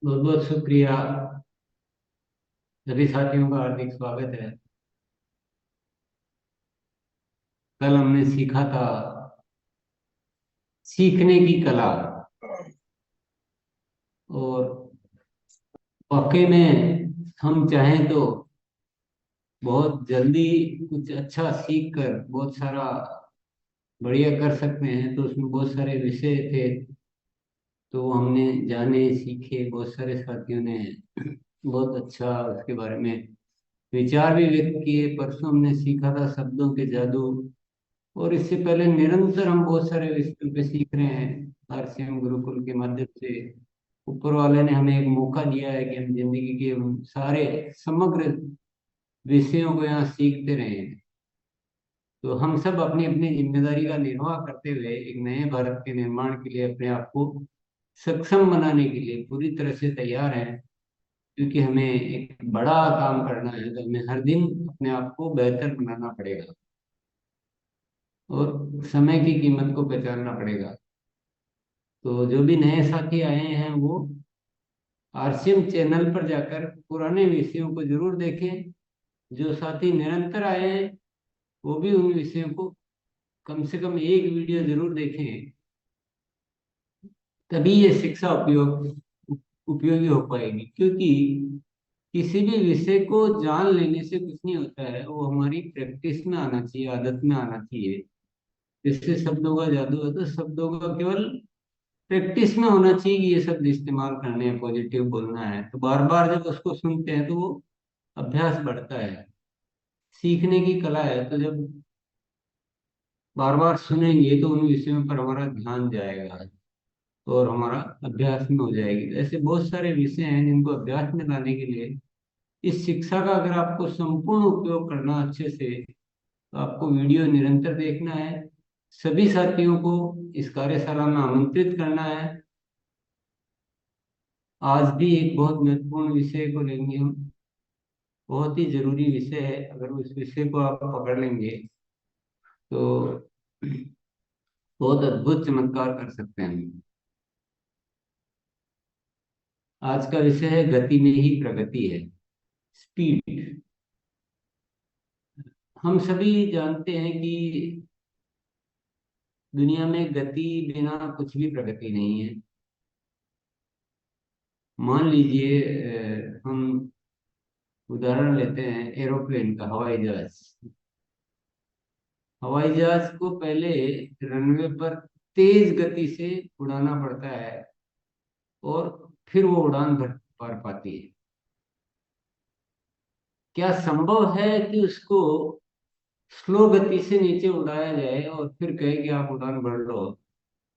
बहुत बहुत शुक्रिया। सभी साथियों का हार्दिक स्वागत है। कल हमने सीखा था सीखने की कला। और वाकई में हम चाहें तो बहुत जल्दी कुछ अच्छा सीख कर बहुत सारा बढ़िया कर सकते हैं। तो उसमें बहुत सारे विषय थे, तो वो हमने जाने सीखे। बहुत सारे साथियों ने बहुत अच्छा उसके बारे में विचार भी व्यक्त किए। परसों हमने सीखा था शब्दों के जादू। और इससे पहले निरंतर हम बहुत सारे विषयों पे सीख रहे हैं आरसीएम गुरुकुल के माध्यम से। ऊपर वाले ने हमें एक मौका दिया है कि हम जिंदगी के उन सारे समग्र विषयों को यहाँ सीखते रहें। तो हम सब अपनी अपनी जिम्मेदारी का निर्वाह करते हुए एक नए भारत के निर्माण के लिए अपने आप को सक्षम बनाने के लिए पूरी तरह से तैयार हैं। क्योंकि हमें एक बड़ा काम करना है, तो हमें हर दिन अपने आप को बेहतर बनाना पड़ेगा और समय की कीमत को पहचानना पड़ेगा। तो जो भी नए साथी आए हैं वो आरसीएम चैनल पर जाकर पुराने विषयों को जरूर देखें। जो साथी निरंतर आए हैं वो भी उन विषयों को कम से कम एक वीडियो जरूर देखें। तभी ये शिक्षा उपयोगी हो पाएगी। क्योंकि किसी भी विषय को जान लेने से कुछ नहीं होता है, वो हमारी प्रैक्टिस में आना चाहिए, आदत में आना चाहिए। जैसे शब्दों का जादू है, तो शब्दों का केवल प्रैक्टिस में होना चाहिए कि ये शब्द इस्तेमाल करने हैं, पॉजिटिव बोलना है। तो बार बार जब उसको सुनते हैं तो वो अभ्यास बढ़ता है। सीखने की कला है, तो जब बार बार सुनेंगे तो उन विषयों पर हमारा ध्यान जाएगा और हमारा अभ्यास में हो जाएगी। ऐसे बहुत सारे विषय हैं जिनको अभ्यास में लाने के लिए इस शिक्षा का अगर आपको संपूर्ण उपयोग करना अच्छे से, तो आपको वीडियो निरंतर देखना है। सभी साथियों को इस कार्यशाला में आमंत्रित करना है। आज भी एक बहुत महत्वपूर्ण विषय को लेंगे हम। बहुत ही जरूरी विषय है। अगर उस विषय को आप पकड़ लेंगे तो बहुत अद्भुत चमत्कार कर सकते हैं हम। आज का विषय है गति में ही प्रगति है, स्पीड। हम सभी जानते हैं कि दुनिया में गति बिना कुछ भी प्रगति नहीं है। मान लीजिए हम उदाहरण लेते हैं एरोप्लेन का, हवाई जहाज। हवाई जहाज को पहले रनवे पर तेज गति से उड़ाना पड़ता है और फिर वो उड़ान भर पार पाती है। क्या संभव है कि उसको स्लो गति से नीचे उड़ाया जाए और फिर कहे कि आप उड़ान भर लो?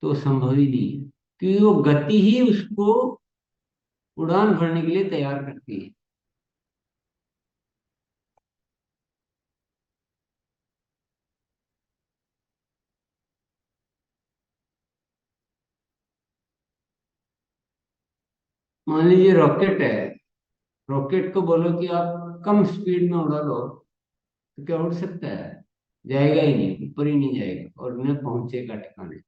तो संभव ही नहीं है, क्योंकि वो गति ही उसको उड़ान भरने के लिए तैयार करती है। मान लीजिए रॉकेट है। रॉकेट को बोलो कि आप कम स्पीड में उड़ा लो, तो क्या उड़ सकता है? जाएगा ही नहीं, ऊपर ही नहीं जाएगा और न पहुंचेगा ठिकाने।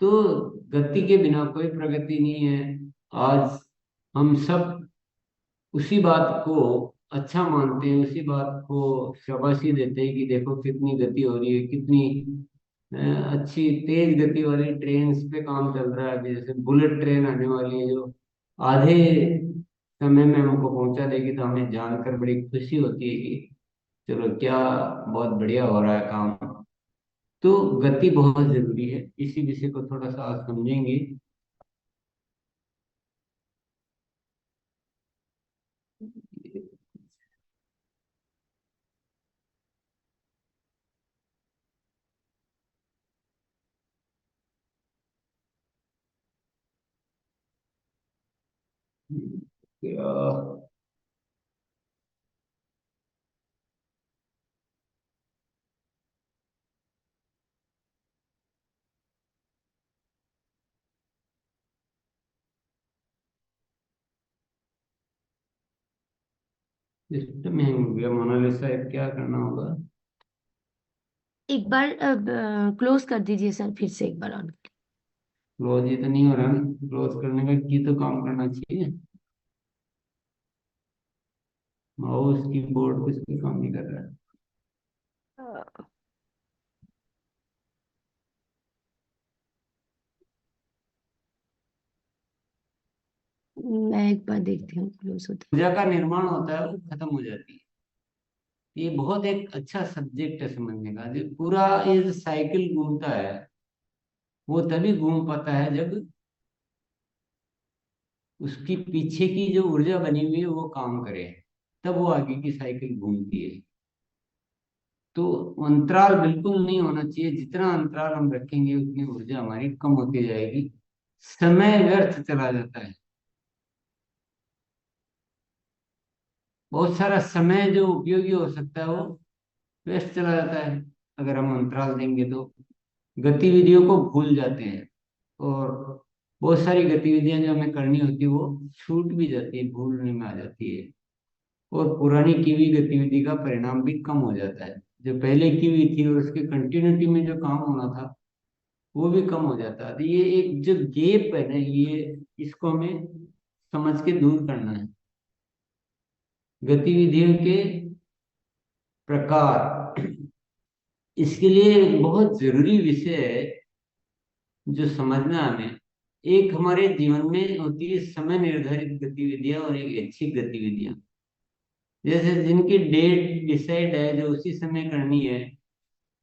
तो गति के बिना कोई प्रगति नहीं है। आज हम सब उसी बात को अच्छा मानते हैं, उसी बात को शाबाशी देते हैं कि देखो कितनी गति हो रही है, कितनी अच्छी तेज गति वाली ट्रेन पे काम चल रहा है। अभी जैसे बुलेट ट्रेन आने वाली है जो आधे समय में हमको पहुंचा देगी। तो हमें जानकर बड़ी खुशी होती है कि चलो क्या बहुत बढ़िया हो रहा है काम। तो गति बहुत जरूरी है। इसी विषय को थोड़ा सा आज समझेंगे। सिस्टम हैंग हो गया मोनालिसा, क्या करना होगा? एक बार क्लोज कर दीजिए सर, फिर से एक बार ऑन। क्लोज ही तो नहीं हो रहा ना। क्लोज करने का की तो काम करना चाहिए। माउस कीबोर्ड कुछ भी काम नहीं कर रहा है। मैं एक बार देखती हूँ क्लोज होता ऊर्जा का निर्माण होता है वो खत्म हो जाती है। ये बहुत एक अच्छा सब्जेक्ट है समझने का। जो पूरा ये जो साइकिल घूमता है वो तभी घूम पाता है जब उसकी पीछे की जो ऊर्जा बनी हुई है वो काम करे। तब वो आगे की साइकिल घूमती है। तो अंतराल बिल्कुल नहीं होना चाहिए। जितना अंतराल हम रखेंगे उतनी ऊर्जा हमारी कम होती जाएगी। समय व्यर्थ चला जाता है। बहुत सारा समय जो उपयोगी हो सकता है वो व्यर्थ चला जाता है अगर हम अंतराल देंगे तो। गतिविधियों को भूल जाते हैं। और बहुत सारी गतिविधियां जो हमें करनी होती है वो छूट भी जाती है, भूलने में आ जाती है। और पुरानी की हुई गतिविधि का परिणाम भी कम हो जाता है। जो पहले की हुई थी और उसके कंटिन्यूटी में जो काम होना था वो भी कम हो जाता है। तो ये एक जो गैप है ना, ये इसको हमें समझ के दूर करना है। गतिविधियों के प्रकार, इसके लिए एक बहुत जरूरी विषय है जो समझना हमें। एक हमारे जीवन में होती है समय निर्धारित गतिविधियां और एक ऐच्छिक गतिविधियां। जैसे जिनकी डेट डिसाइड है, जो उसी समय करनी है,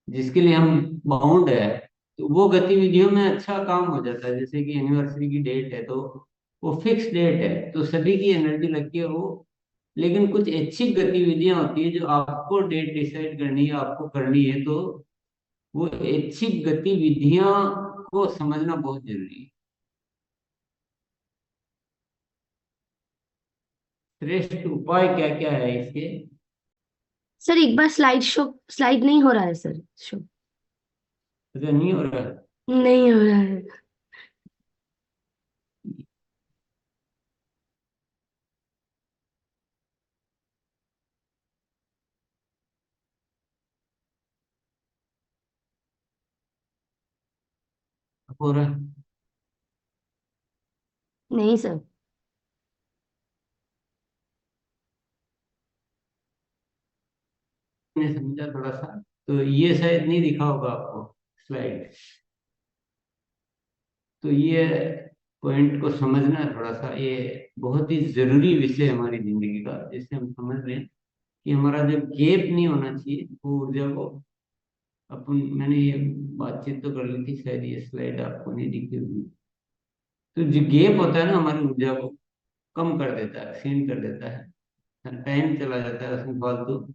जिसके लिए हम बाउंड है, तो वो गतिविधियों में अच्छा काम हो जाता है। जैसे कि एनिवर्सरी की डेट है तो वो फिक्स डेट है तो सभी की एनर्जी लगती है वो। लेकिन कुछ ऐच्छिक गतिविधियां होती है जो आपको डेट डिसाइड करनी है, आपको करनी है, तो वो ऐच्छिक गतिविधियां को समझना बहुत जरूरी है। श्रेष्ठ उपाय क्या क्या है इसके? सर एक बार स्लाइड शो, स्लाइड नहीं हो रहा है सर शो। अच्छा, नहीं हो रहा है। नहीं हो रहा है। हो रहा है। नहीं सर। मैंने समझा थोड़ा सा। तो ये शायद नहीं दिखा होगा आपको स्लाइड। तो ये पॉइंट को समझना है थोड़ा सा। ये बहुत ही जरूरी विषय है हमारी जिंदगी का, जिससे हम समझ रहे हैं कि हमारा जो गैप नहीं होना चाहिए वो ऊर्जा को अपन। मैंने ये बातचीत तो कर ली थी, शायद ये स्लाइड आपको नहीं दिखी होगी। तो जो गैप होता है ना हमारी ऊर्जा को कम कर देता है, क्षीण कर देता है। टाइम चला जाता है उसमें फालतू।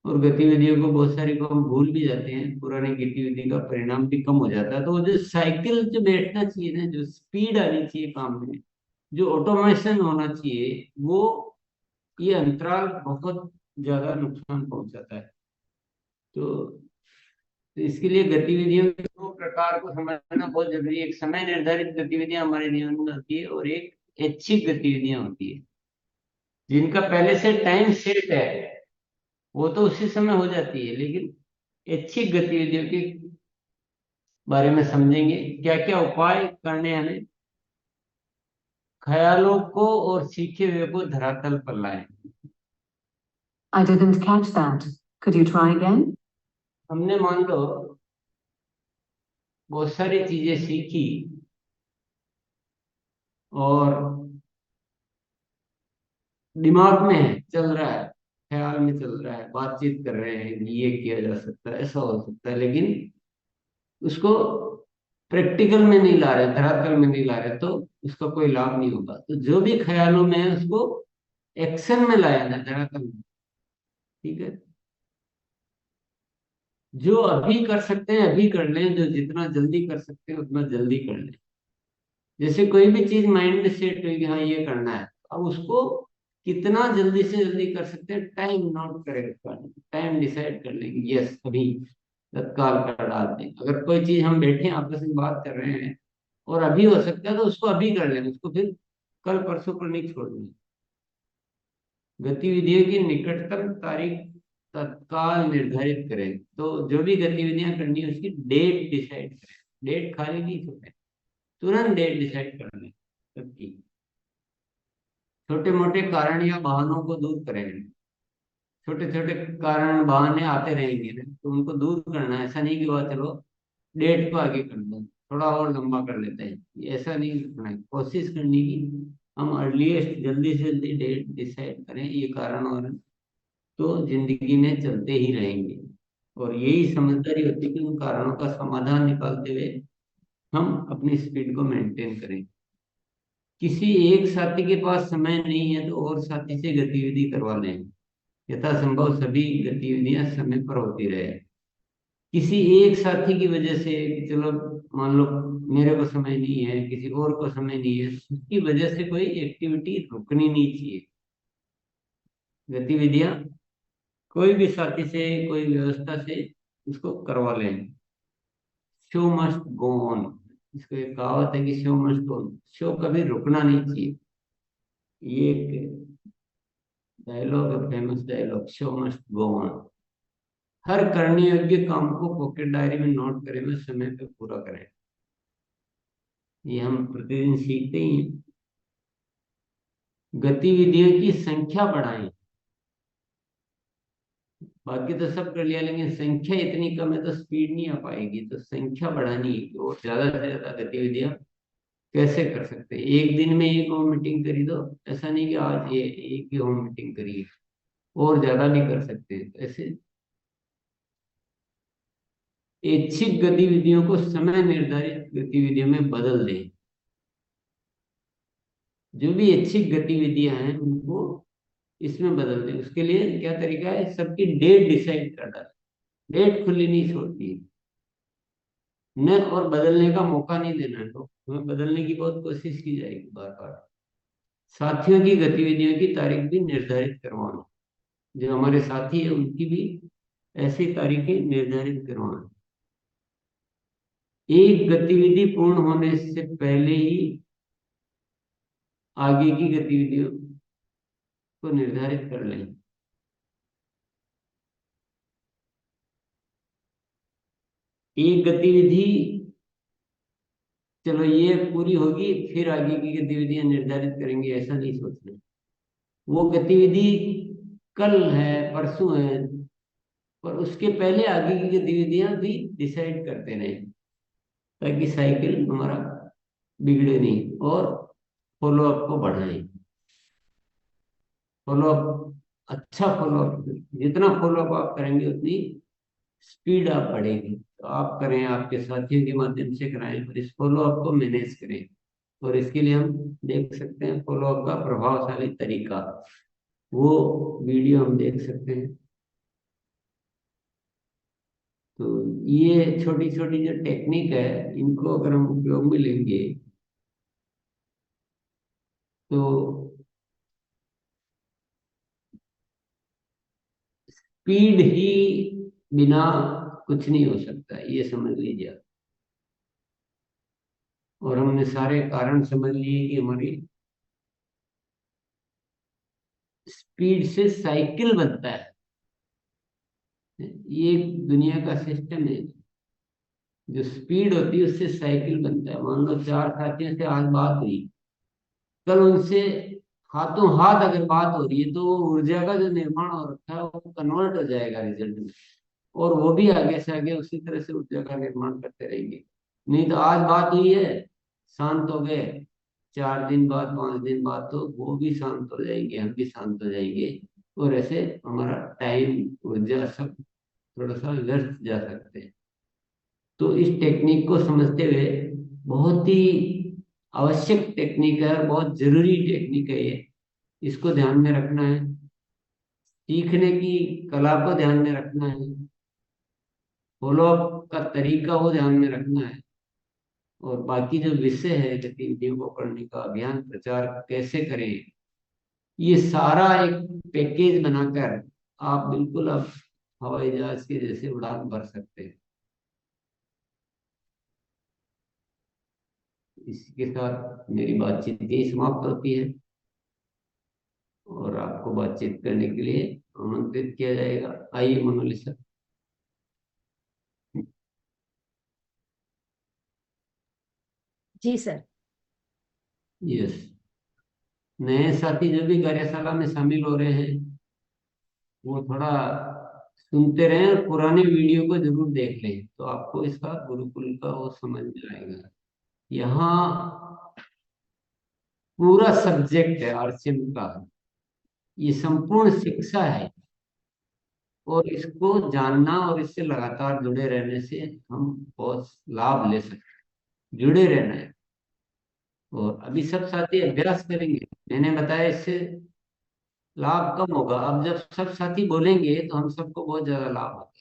और गतिविधियों को बहुत सारी को हम भूल भी जाते हैं। पुरानी गतिविधि का परिणाम भी कम हो जाता है। तो वो जो साइकिल जो बैठना चाहिए ना, जो स्पीड आनी चाहिए काम में, जो ऑटोमेशन होना चाहिए, वो ये अंतराल बहुत ज्यादा नुकसान पहुंचाता है। तो इसके लिए गतिविधियों के दो प्रकार को समझना बहुत जरूरी है। एक समय निर्धारित गतिविधियां हमारे जीवन में होती है और एक ऐच्छिक गतिविधियां होती है जिनका पहले से टाइम सेट है। वो तो उसी समय हो जाती है। लेकिन ऐच्छिक गतिविधियों के बारे में समझेंगे। क्या क्या उपाय करने हैं हमें ख्यालों को और सीखे हुए को धरातल पर लाएं। I didn't catch that. Could you try again? हमने मान लो बहुत सारी चीजें सीखी और दिमाग में है, चल रहा है, ख्याल में चल रहा है, बातचीत कर रहे हैं कि ये किया जा सकता है, ऐसा हो सकता है, लेकिन उसको प्रैक्टिकल में नहीं ला रहे, धरातल में नहीं ला रहे, तो उसका कोई लाभ नहीं होगा। तो जो भी ख्यालों में है उसको एक्शन में लाया जाए, धरातल में। ठीक है। जो अभी कर सकते हैं अभी कर लें, जो जितना जल्दी कर सकते हैं उतना जल्दी कर लें। जैसे कोई भी चीज माइंड में सेट हुई कि हाँ ये करना है, अब उसको कितना जल्दी से जल्दी कर सकते हैं, टाइम नोट करें उसका, टाइम डिसाइड कर लेंगे, यस अभी तत्काल कर डालते हैं। अगर कोई चीज हम बैठे हैं आपस में बात कर रहे हैं और अभी हो सकता है तो उसको अभी कर लें, उसको फिर कल परसों पर नहीं छोड़ना। गतिविधियों की निकटतम तारीख तत्काल निर्धारित करें। तो जो भी गतिविधियां करनी है उसकी डेट डिसाइड करें। डेट खाली नहीं छोड़ें। तुरंत डेट डिसाइड कर लें सबकी। छोटे मोटे कारण या बहानों को दूर करें। छोटे छोटे कारण बहाने आते रहेंगे ना, तो उनको दूर करना है। ऐसा नहीं कि वह चलो डेट को आगे कर दो, थोड़ा और लंबा कर लेते हैं, ये ऐसा नहीं करना है। कोशिश करनी कि हम अर्लीस्ट जल्दी से जल्दी डेट डिसाइड करें, ये कारण और तो जिंदगी में चलते ही रहेंगे। और यही समझदारी होती है कि उन कारणों का समाधान निकालते हुए हम अपनी स्पीड को मेंटेन करें। किसी एक साथी के पास समय नहीं है तो और साथी से गतिविधि करवा लें। यथासंभव सभी गतिविधियां समय पर होती रहे। किसी एक साथी की वजह से कि चलो मान लो मेरे को समय नहीं है, किसी और को समय नहीं है, उसकी वजह से कोई एक्टिविटी रुकनी नहीं चाहिए। गतिविधियां कोई भी साथी से, कोई व्यवस्था से उसको करवा लें। Show must go on. इसको एक कहावत है कि show must go on, show कभी रुकना नहीं चाहिए। ये एक डायलॉग है, famous dialogue, show must go on. हर करने योग्य काम को पॉकेट डायरी में नोट करें, में समय पे पूरा करें। ये हम प्रतिदिन सीखते ही हैं। गतिविधियों की संख्या बढ़ाएं। बाकी तो सब कर लिया, लेकिन संख्या इतनी कम है तो स्पीड नहीं आ पाएगी। तो संख्या बढ़ानी है कि और ज्यादा से ज्यादा गतिविधियां कैसे कर सकते हैं। एक दिन में एक होम मीटिंग करी दो, ऐसा नहीं कि आज ये एक ही होम मीटिंग करी, और ज्यादा भी कर सकते हैं। तो ऐसे ऐच्छिक गतिविधियों को समय निर्धारित गतिविधियों में बदल दें। जो भी ऐच्छिक गतिविधियां हैं उनको इसमें बदल दें। उसके लिए क्या तरीका है, सबकी डेट डिसाइड कर डालें। डेट खुली नहीं छोड़ती है न, और बदलने का मौका नहीं देना है। तो हमें बदलने की बहुत कोशिश की जाएगी बार बार। साथियों की गतिविधियों की तारीख भी निर्धारित करवाना। जो हमारे साथी है उनकी भी ऐसी तारीखें निर्धारित करवाना। एक गतिविधि पूर्ण होने से पहले ही आगे की गतिविधियों को निर्धारित कर लें। एक गतिविधि चलो ये पूरी होगी फिर आगे की गतिविधियां निर्धारित करेंगे, ऐसा नहीं सोचना। वो गतिविधि कल है, परसों है, पर उसके पहले आगे की गतिविधियां भी डिसाइड करते रहें, ताकि साइकिल हमारा बिगड़े नहीं। और फॉलो अप को बढ़ाएं। फॉलो अप, अच्छा फॉलो अप, जितना फॉलो अप आप करेंगे उतनी स्पीड आप बढ़ेगी। तो आप करें, आपके साथियों के माध्यम से कराएं, और इस फॉलो अप को मैनेज करें। और इसके लिए हम देख सकते हैं फॉलो अप का प्रभावशाली तरीका, वो वीडियो हम देख सकते हैं। तो ये छोटी छोटी जो टेक्निक है, इनको अगर हम उपयोग में लेंगे तो स्पीड ही बिना कुछ नहीं हो सकता, ये समझ लीजिए आप। और हमने सारे कारण समझ लिए कि हमारी स्पीड से साइकिल बनता है। ये एक दुनिया का सिस्टम है। जो स्पीड होती है उससे साइकिल बनता है। मान लो चार साथियों से आज बात हुई, कल उनसे हाथों हाथ अगर बात हो रही है, तो वो ऊर्जा का जो निर्माण हो रखा है वो कन्वर्ट हो जाएगा रिजल्ट में। और वो भी आगे से आगे उसी तरह से ऊर्जा का निर्माण करते रहेंगे। नहीं तो आज बात हुई है, शांत हो गए, 4 दिन बाद 5 दिन बाद तो वो भी शांत हो जाएंगे, हम भी शांत हो जाएंगे। और ऐसे हमारा टाइम, ऊर्जा सब थोड़ा सा व्यर्थ जा सकते हैं। तो इस टेक्निक को समझते हुए, बहुत ही आवश्यक टेक्निक है और बहुत जरूरी टेक्निक है ये, इसको ध्यान में रखना है। सीखने की कला को ध्यान में रखना है। फॉलो अप का तरीका वो ध्यान में रखना है। और बाकी जो विषय है गतिविधियों को करने का, अभियान प्रचार कैसे करें, ये सारा एक पैकेज बनाकर आप बिल्कुल अब हवाई जहाज के जैसे उड़ान भर सकते हैं। इसके साथ मेरी बातचीत यही समाप्त होती है, और आपको बातचीत करने के लिए आमंत्रित किया जाएगा। आइए मोनालिसा। जी सर। यस। नए साथी जो भी कार्यशाला में शामिल हो रहे हैं वो थोड़ा सुनते रहें और पुराने वीडियो को जरूर देख लें, तो आपको इसका गुरुकुल का वो समझ में आएगा। यहाँ पूरा सब्जेक्ट है आरसीएम का, ये संपूर्ण शिक्षा है, और इसको जानना और इससे लगातार जुड़े रहने से हम बहुत लाभ ले सकते हैं। जुड़े रहना है। और अभी सब साथी अभ्यास करेंगे, मैंने बताया इससे लाभ कम होगा। अब जब सब साथी बोलेंगे तो हम सबको बहुत ज्यादा लाभ होगा,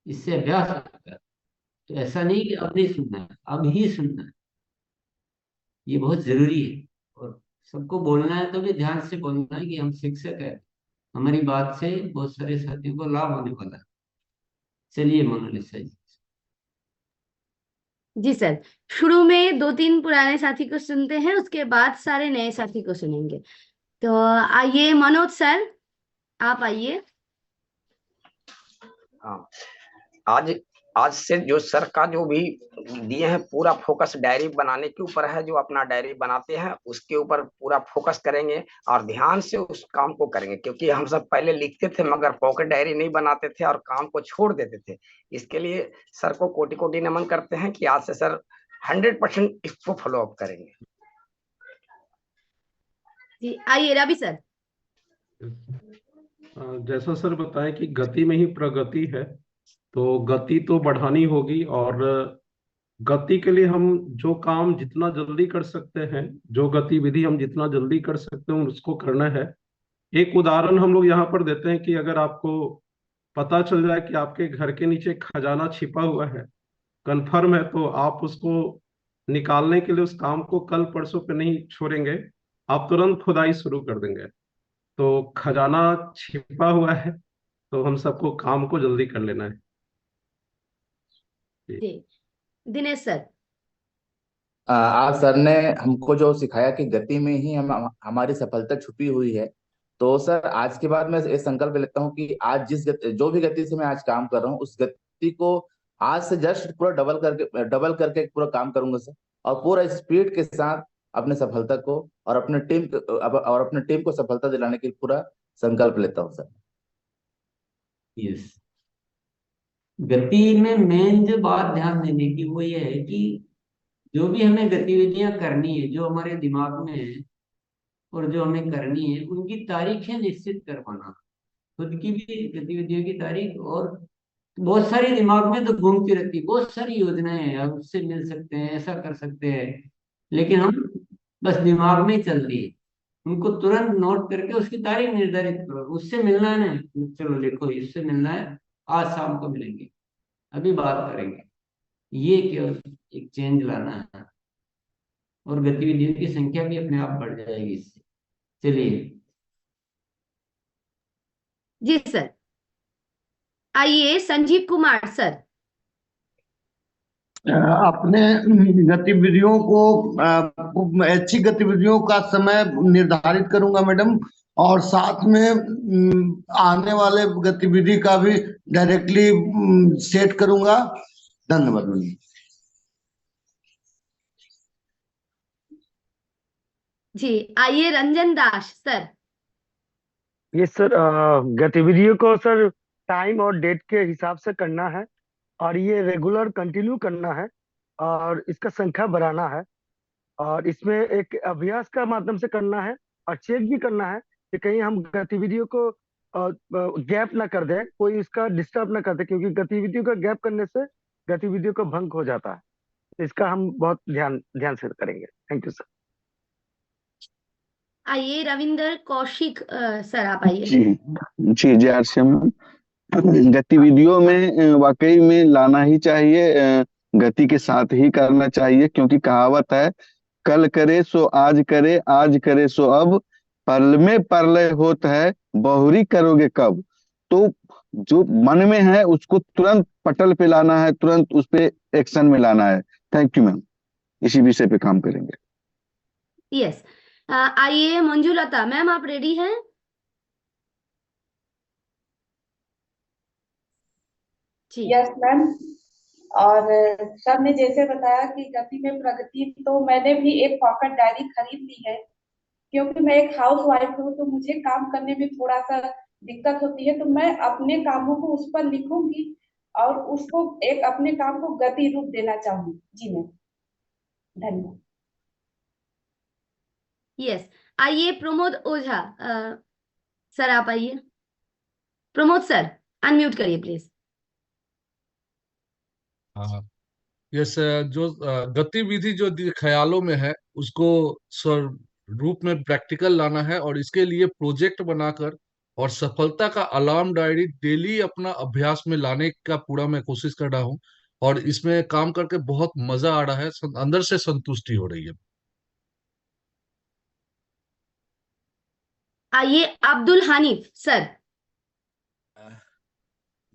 इससे अभ्यास होता है। तो ऐसा नहीं कि अब नहीं सुनना है, अब ही सुनना है, ये बहुत जरूरी है। और सबको बोलना है तो भी ध्यान से बोलना है कि हम शिक्षक है, हमारी बात से बहुत सारे साथियों को लाभ होने वाला है। चलिए मोनालिसा जी। जी सर, शुरू में 2-3 पुराने साथी को सुनते हैं, उसके बाद सारे नए साथी को सुनेंगे। तो आइए मनोज सर, आप आइए। हाँ, आज आज से जो सर का जो भी दिए हैं पूरा फोकस डायरी बनाने के ऊपर है। जो अपना डायरी बनाते हैं उसके ऊपर पूरा फोकस करेंगे और ध्यान से उस काम को करेंगे, क्योंकि हम सब पहले लिखते थे मगर पॉकेट डायरी नहीं बनाते थे और काम को छोड़ देते थे। इसके लिए सर को कोटि कोटि नमन करते हैं कि आज से सर 100% इसको फॉलो अप करेंगे। जी आइए रवि सर। जैसा सर बताएं कि गति में ही प्रगति है, तो गति तो बढ़ानी होगी। और गति के लिए हम जो काम जितना जल्दी कर सकते हैं, जो गतिविधि हम जितना जल्दी कर सकते हैं उसको करना है। एक उदाहरण हम लोग यहाँ पर देते हैं कि अगर आपको पता चल जाए कि आपके घर के नीचे खजाना छिपा हुआ है, कंफर्म है, तो आप उसको निकालने के लिए उस काम को कल परसों पे नहीं छोड़ेंगे, आप तुरंत खुदाई शुरू कर देंगे। तो खजाना छिपा हुआ है, तो हम सबको काम को जल्दी कर लेना है। जी। जी दिनेश सर। आज सर ने हमको जो सिखाया कि गति में ही हमारी सफलता छुपी हुई है। तो सर आज के बाद मैं ये संकल्प लेता हूँ कि आज जो भी गति से मैं आज काम कर रहा हूँ उस गति को आज से जस्ट पूरा डबल करके पूरा काम करूंगा सर। और पूरा स्पीड के साथ अपने सफलता को और अपने टीम को सफलता दिलाने के लिए पूरा संकल्प लेता हूँ सर। यस। गति में मेन जो बात ध्यान देने की वो ये है कि जो भी हमें गतिविधियां करनी है, जो हमारे दिमाग में है और जो हमें करनी है, उनकी तारीखें निश्चित कर पाना। खुद की भी गतिविधियों की तारीख, और बहुत सारी दिमाग में तो घूमती रहती है, बहुत सारी योजनाएं हैं, हम उससे मिल सकते हैं, ऐसा कर सकते हैं, लेकिन हम बस दिमाग में ही चल रही है। उनको तुरंत नोट करके उसकी तारीख निर्धारित करो। उससे मिलना है ना, चलो लिखो इससे मिलना है, आज शाम को मिलेंगे, अभी बात करेंगे। ये केवल एक चेंज लाना है, और गतिविधियों की संख्या भी अपने आप बढ़ जाएगी इससे। चलिए। जी सर। आइए संजीव कुमार सर। अपने गतिविधियों को अच्छी गतिविधियों का समय निर्धारित करूंगा मैडम, और साथ में आने वाले गतिविधि का भी डायरेक्टली सेट करूंगा। धन्यवाद मैडम। जी आइए रंजन दास सर। ये सर गतिविधियों को सर टाइम और डेट के हिसाब से करना है, और ये रेगुलर कंटिन्यू करना है, और इसका संख्या बढ़ाना है, और इसमें एक अभ्यास का माध्यम से करना है, और चेक भी करना है कि कहीं हम गतिविधियों को गैप ना कर दें, कोई इसका डिस्टर्ब ना कर दे, क्योंकि गतिविधियों का गैप करने से गतिविधियों का भंग हो जाता है। तो इसका हम बहुत ध्यान ध्यान से करेंगे। Thank you sir. आइए रविंदर कौशिक सर, आप आइए। जी जय श्याम। गतिविधियों में वाकई में लाना ही चाहिए, गति के साथ ही करना चाहिए, क्योंकि कहावत है कल करे सो आज करे सो अब, पल में परलय होत है बहुरी करोगे कब। तो जो मन में है उसको तुरंत पटल पे लाना है, तुरंत उस पे एक्शन में लाना है। थैंक यू मैम, इसी विषय पे काम करेंगे। यस। आइए मंजुलता मैम, आप रेडी हैं? जी यस मैम। और सर ने जैसे बताया कि गति में प्रगति, तो मैंने भी एक पॉकेट डायरी खरीद ली है, क्योंकि मैं एक हाउस वाइफ हूँ तो मुझे काम करने में थोड़ा सा दिक्कत होती है, तो मैं अपने कामों को उस पर लिखूंगी और उसको एक अपने काम को गति रूप देना चाहूंगी। जी मैम, धन्यवाद। यस, आइए प्रमोद ओझा, सर आप आइए। प्रमोद सर, अनम्यूट करिए प्लीज। हाँ, यस। जो गतिविधि जो ख्यालों में है उसको स्वर रूप में प्रैक्टिकल लाना है, और इसके लिए प्रोजेक्ट बनाकर और सफलता का अलार्म डायरी डेली अपना अभ्यास में लाने का पूरा मैं कोशिश कर रहा हूँ, और इसमें काम करके बहुत मजा आ रहा है, अंदर से संतुष्टि हो रही है। आइए अब्दुल हानिफ सर।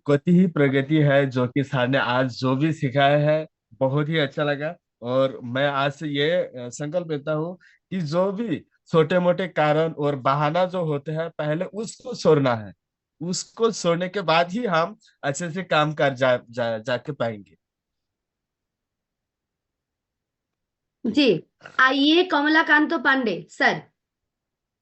गति ही प्रगति है, जो कि सर ने आज जो भी सिखाया है बहुत ही अच्छा लगा। और मैं आज से ये संकल्प लेता हूँ कि जो भी छोटे मोटे कारण और बहाना जो होते हैं पहले उसको छोड़ना है, उसको छोड़ने के बाद ही हम अच्छे से काम कर जाके पाएंगे। जी, आइए कमलाकांत पांडे सर।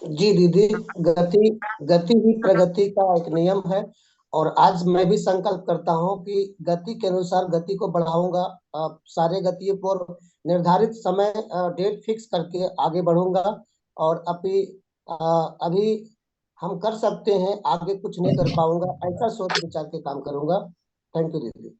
जी दीदी, गति गति ही प्रगति का एक नियम है, और आज मैं भी संकल्प करता हूं कि गति के अनुसार गति को बढ़ाऊंगा। सारे गतियों पर निर्धारित समय डेट फिक्स करके आगे बढ़ूंगा, और अभी हम कर सकते हैं, आगे कुछ नहीं कर पाऊंगा, ऐसा सोच विचार के काम करूंगा। थैंक यू दीदी।